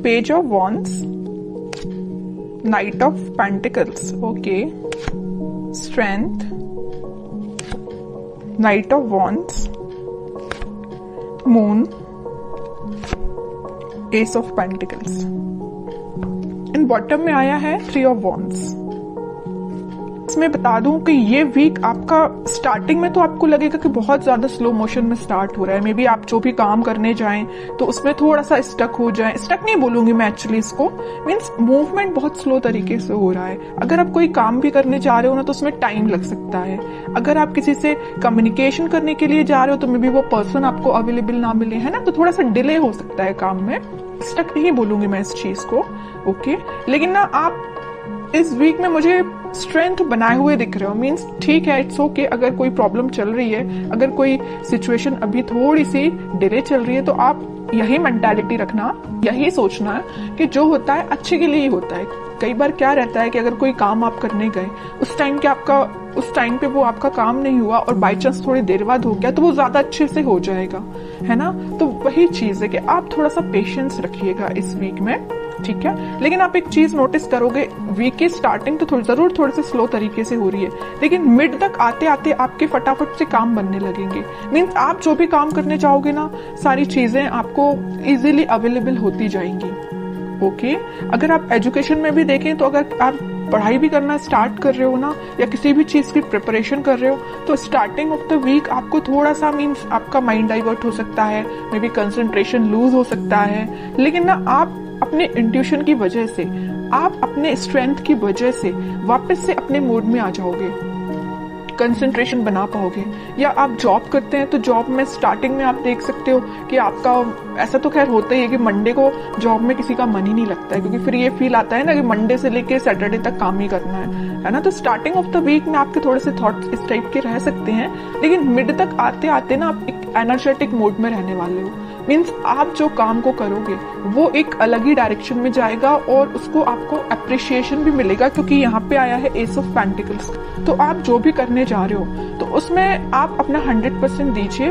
Page of wands, night of pentacles, okay, strength, night of wands, moon, S of pentacles. In bottom में आया है three of wands. इसमें बता दूं कि ये वीक आपका स्टार्टिंग में तो आपको लगेगा कि बहुत ज्यादा स्लो मोशन में स्टार्ट हो रहा है। मे बी आप जो भी काम करने जाएं तो उसमें थोड़ा सा स्टक हो जाए। स्टक नहीं बोलूंगी मैं एक्चुअली इसको, मीन्स मूवमेंट बहुत स्लो तरीके से हो रहा है। अगर आप कोई काम भी करने जा रहे हो ना तो उसमें टाइम लग सकता है। अगर आप किसी से कम्युनिकेशन करने के लिए जा रहे हो तो मे बी वो पर्सन आपको अवेलेबल ना मिले, है ना, तो थोड़ा सा डिले हो सकता है काम में। स्टक नहीं बोलूंगी मैं इस चीज को, ओके। लेकिन ना आप इस वीक में मुझे स्ट्रेंथ बनाए हुए दिख रहे हो, मीन्स ठीक है, इट्स ओके। अगर कोई प्रॉब्लम चल रही है, अगर कोई सिचुएशन अभी थोड़ी सी डिले चल रही है, तो आप यही मेंटालिटी रखना, यही सोचना कि जो होता है अच्छे के लिए ही होता है। कई बार क्या रहता है कि अगर कोई काम आप करने गए, उस टाइम पे वो आपका काम नहीं हुआ और बाई चांस थोड़ी देर बाद हो गया, तो वो ज्यादा अच्छे से हो जाएगा, है ना। तो वही चीज है कि आप थोड़ा सा पेशेंस रखिएगा इस वीक में, ठीक है। लेकिन आप एक चीज नोटिस करोगे, वीक की स्टार्टिंग तो जरूर थोड़ी सी स्लो तरीके से हो रही है, लेकिन मिड तक आते आते आपके फटाफट से काम बनने लगेंगे। मीन्स आप जो भी काम करने जाओगे ना, सारी चीजें आपको इजीली अवेलेबल होती जाएंगी, ओके। अगर आप एजुकेशन में भी देखें तो अगर आप पढ़ाई भी करना स्टार्ट कर रहे हो ना, या किसी भी चीज की प्रिपरेशन कर रहे हो, तो स्टार्टिंग ऑफ द वीक आपको थोड़ा सा मीन्स आपका माइंड डाइवर्ट हो सकता है, मे बी कंसंट्रेशन लूज हो सकता है। लेकिन ना आप अपने इंट्यूशन की वजह से, आप अपने स्ट्रेंथ की वजह से वापस से अपने मोड में आ जाओगे, कंसंट्रेशन बना पाओगे। या आप जॉब करते हैं तो जॉब में स्टार्टिंग में आप देख सकते हो कि आपका, ऐसा तो खैर होता ही है कि मंडे को जॉब में किसी का मन ही नहीं लगता है, क्योंकि फिर ये फील आता है ना कि मंडे से लेके सैटरडे तक काम ही करना है ना। तो स्टार्टिंग ऑफ द वीक में आपके थोड़े से थॉट्स इस टाइप के रह सकते हैं, लेकिन मिड तक आते आते ना आप एक एनर्जेटिक मोड में रहने वाले हो। मीन्स आप जो काम को करोगे वो एक अलग ही डायरेक्शन में जाएगा और उसको आपको अप्रिशिएशन भी मिलेगा, क्योंकि यहाँ पे आया है एस ऑफ पेंटिकल्स। तो आप जो भी करने जा रहे हो तो उसमें आप अपना 100% दीजिए,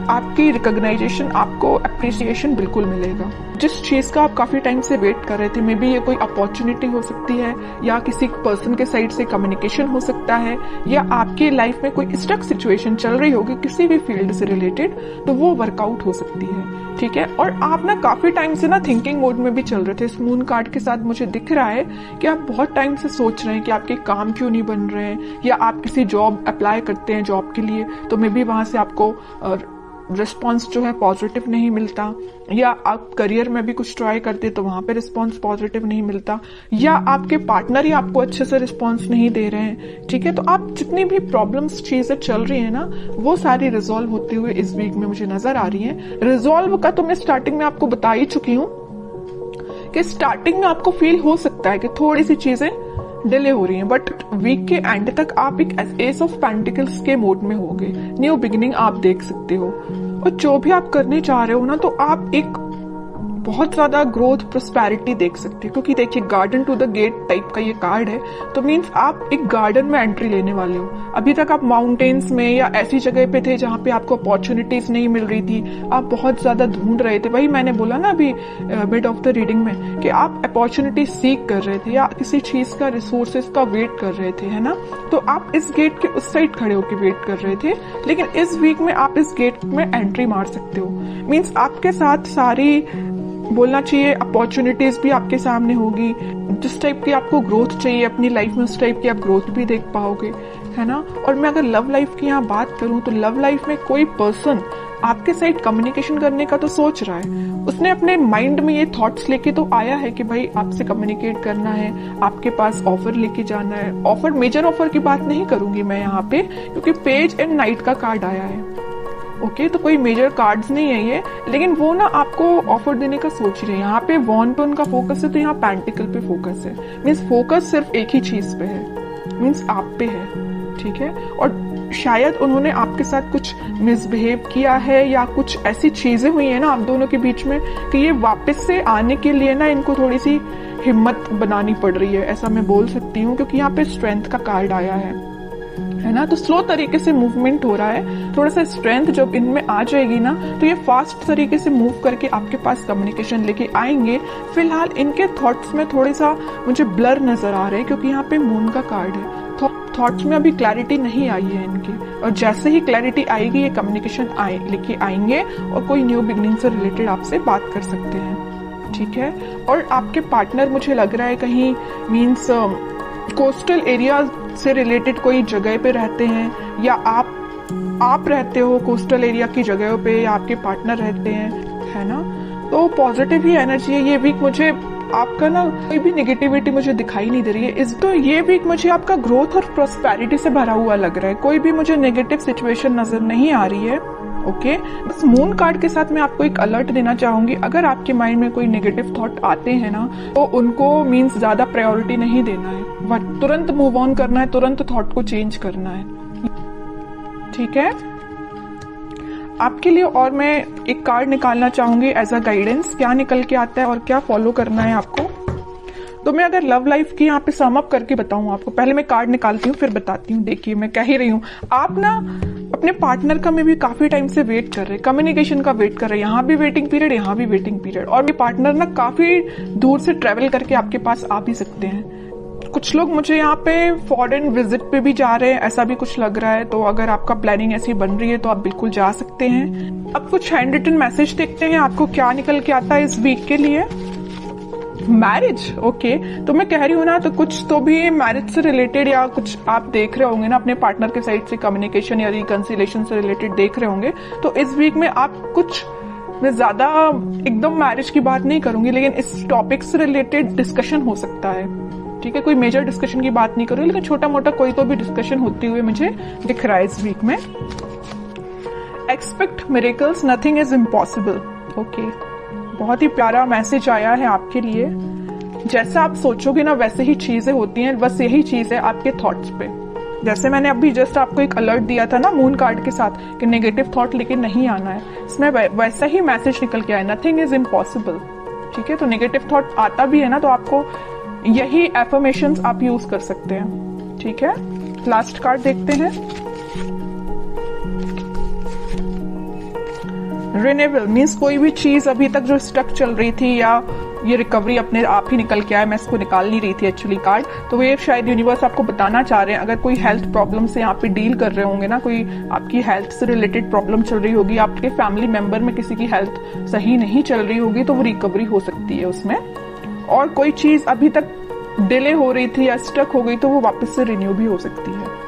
आपकी रिकॉग्नाइजेशन, आपको अप्रिसिएशन बिल्कुल मिलेगा। जिस चीज का आप काफी टाइम से वेट कर रहे थे, मे बी ये कोई अपॉर्चुनिटी हो सकती है, या किसी पर्सन के साइड से कम्युनिकेशन हो सकता है, या आपकी लाइफ में कोई स्टक सिचुएशन चल रही होगी किसी भी फील्ड से रिलेटेड, तो वो वर्कआउट हो सकती है, ठीक है। और आप ना काफी टाइम से ना थिंकिंग मोड में भी चल रहे थे। इस मून कार्ड के साथ मुझे दिख रहा है कि आप बहुत टाइम से सोच रहे हैं कि आपके काम क्यों नहीं बन रहे हैं, या आप किसी जॉब अप्लाई करते हैं जॉब के लिए, तो मे बी वहां से आपको रिस्पॉन्स जो है पॉजिटिव नहीं मिलता, या आप करियर में भी कुछ ट्राई करते तो वहां पे रिस्पॉन्स पॉजिटिव नहीं मिलता, या आपके पार्टनर ही आपको अच्छे से रिस्पॉन्स नहीं दे रहे हैं, ठीक है। तो आप जितनी भी प्रॉब्लम्स चीजें चल रही है ना, वो सारी रिजॉल्व होते हुए इस वीक में मुझे नजर आ रही है। रिजॉल्व का तो मैं स्टार्टिंग में आपको बता ही चुकी हूँ कि स्टार्टिंग में आपको फील हो सकता है कि थोड़ी सी चीजें डिले हो रही हैं, बट वीक के एंड तक आप एक एस ऑफ पेंटिकल्स के मोड में होगे। न्यू बिगिनिंग आप देख सकते हो, और जो भी आप करने जा रहे हो ना, तो आप एक बहुत ज्यादा ग्रोथ, प्रोस्पेरिटी देख सकते हो, क्योंकि देखिए garden to the gate type का ये कार्ड है, तो मीन्स आप एक गार्डन में एंट्री लेने वाले हो। अभी तक आप माउंटेन्स में या ऐसी जगह पे थे जहां पे आपको अपॉर्चुनिटीज नहीं मिल रही थी, आप बहुत ज्यादा ढूंढ रहे थे। वही मैंने बोला ना अभी मिड ऑफ द रीडिंग में कि आप अपॉर्चुनिटी सीख कर रहे थे, या किसी चीज का, रिसोर्सेज का वेट कर रहे थे, है ना। तो आप इस गेट के उस साइड खड़े होकर वेट कर रहे थे, लेकिन इस वीक में आप इस गेट में एंट्री मार सकते हो। मीन्स आपके साथ सारी, बोलना चाहिए, अपॉर्चुनिटीज भी आपके सामने होगी। जिस टाइप की आपको ग्रोथ चाहिए अपनी लाइफ में, उस टाइप की आप ग्रोथ भी देख पाओगे, है ना। और मैं अगर लव लाइफ की यहाँ बात करूं तो लव लाइफ में कोई पर्सन आपके साथ कम्युनिकेशन करने का तो सोच रहा है, उसने अपने माइंड में ये थॉट्स लेके तो आया है कि भाई आपसे कम्युनिकेट करना है, आपके पास ऑफर लेके जाना है। ऑफर, मेजर ऑफर की बात नहीं करूंगी मैं यहाँ पे, क्योंकि पेज एंड नाइट का कार्ड आया है, ओके। तो कोई मेजर कार्ड्स नहीं है ये, लेकिन वो ना आपको ऑफर देने का सोच रहे हैं। यहाँ पे वॉन्ड पे उनका फोकस है, तो यहाँ पेंटिकल पे फोकस है। मीन्स फोकस सिर्फ एक ही चीज पे है, मीन्स आप पे है, ठीक है। और शायद उन्होंने आपके साथ कुछ मिसबिहेव किया है, या कुछ ऐसी चीजें हुई है ना आप दोनों के बीच में कि ये वापस से आने के लिए ना इनको थोड़ी सी हिम्मत बनानी पड़ रही है, ऐसा मैं बोल सकती हूँ, क्योंकि यहाँ पे स्ट्रेंथ का कार्ड आया है ना, तो स्लो तरीके से मूवमेंट हो रहा है। थोड़ा सा स्ट्रेंथ जब इनमें आ जाएगी ना, तो ये फास्ट तरीके से मूव करके आपके पास कम्युनिकेशन लेके आएंगे। फिलहाल इनके थॉट्स में थोड़ा सा मुझे ब्लर नजर आ रहे हैं, क्योंकि यहाँ पे मून का कार्ड है। थॉट्स में अभी क्लैरिटी नहीं आई है इनकी, और जैसे ही क्लैरिटी आएगी ये कम्युनिकेशन लेके आएंगे और कोई न्यू बिगनिंग से रिलेटेड आपसे बात कर सकते हैं, ठीक है। और आपके पार्टनर मुझे लग रहा है कहीं मीन्स कोस्टल एरिया से रिलेटेड कोई जगह पे रहते हैं, या आप रहते हो कोस्टल एरिया की जगहों पे, या आपके पार्टनर रहते हैं, है ना। तो पॉजिटिव ही एनर्जी है ये वीक। मुझे आपका ना कोई भी नेगेटिविटी मुझे दिखाई नहीं दे रही है। तो ये वीक मुझे आपका ग्रोथ और प्रॉस्पेरिटी से भरा हुआ लग रहा है। कोई भी मुझे नेगेटिव सिचुएशन नजर नहीं आ रही है। ओके, बस मून कार्ड के साथ मैं आपको एक अलर्ट देना चाहूंगी, अगर आपके माइंड में कोई नेगेटिव थॉट आते हैं ना, तो उनको मीन्स ज्यादा प्रायोरिटी नहीं देना है, तुरंत मूव ऑन करना है, तुरंत थॉट को चेंज करना है, ठीक है। आपके लिए और मैं एक कार्ड निकालना चाहूंगी एज अ गाइडेंस, क्या निकल के आता है और क्या फॉलो करना है आपको। तो मैं अगर लव लाइफ की यहाँ पे सम अप करके बताऊं आपको, पहले मैं कार्ड निकालती हूँ फिर बताती हूँ। देखिए मैं कह ही रही हूँ, आप ना अपने पार्टनर का में भी काफी टाइम से वेट कर रहे हैं, कम्युनिकेशन का वेट कर रहे हैं, यहाँ भी वेटिंग पीरियड, यहाँ भी वेटिंग पीरियड, और ये पार्टनर ना काफी दूर से ट्रेवल करके आपके पास आ भी सकते हैं। कुछ लोग मुझे यहाँ पे फॉरेन विजिट पे भी जा रहे हैं, ऐसा भी कुछ लग रहा है। तो अगर आपका प्लानिंग ऐसी बन रही है तो आप बिल्कुल जा सकते हैं। अब कुछ हैंड रिटन मैसेज देखते हैं आपको क्या निकल के आता है इस वीक के लिए। मैरिज, ओके, तो मैं कह रही हूँ ना, तो कुछ तो भी मैरिज से रिलेटेड या कुछ आप देख रहे होंगे ना, अपने पार्टनर के साइड से कम्युनिकेशन या रिकंसिलेशन से रिलेटेड देख रहे होंगे। तो इस वीक में आप कुछ, मैं ज्यादा एकदम मैरिज की बात नहीं करूंगी, लेकिन इस टॉपिक से रिलेटेड डिस्कशन हो सकता है, ठीक है। कोई मेजर डिस्कशन की बात नहीं करूंगी, लेकिन छोटा मोटा कोई तो भी डिस्कशन होती हुई मुझे दिख रहा है इस वीक में। Expect miracles, nothing is impossible, okay. बहुत ही प्यारा मैसेज आया है आपके लिए। जैसा आप सोचोगे ना वैसे ही चीजें होती हैं, बस यही चीज है आपके थॉट्स पे। जैसे मैंने अभी जस्ट आपको एक अलर्ट दिया था ना मून कार्ड के साथ कि नेगेटिव थॉट लेके नहीं आना है, इसमें वैसा ही मैसेज निकल के आया, नथिंग इज इम्पॉसिबल, ठीक है। तो नेगेटिव थॉट आता भी है ना, तो आपको यही एफर्मेशंस आप यूज कर सकते हैं, ठीक है। लास्ट कार्ड देखते हैं, रिन्यूअल मीन्स कोई भी चीज अभी तक जो स्टक चल रही थी, या ये रिकवरी अपने आप ही निकल के आया, मैं इसको निकाल नहीं रही थी एक्चुअली कार्ड। तो ये शायद यूनिवर्स आपको बताना चाह रहे हैं, अगर कोई हेल्थ प्रॉब्लम से यहाँ पे डील कर रहे होंगे ना, कोई आपकी हेल्थ से रिलेटेड प्रॉब्लम चल रही होगी, आपके फैमिली मेंबर में किसी की हेल्थ सही नहीं चल रही होगी, तो वो रिकवरी हो सकती है उसमें। और कोई चीज अभी तक डिले हो रही थी या स्टक हो गई, तो वो वापस से रिन्यू भी हो सकती है।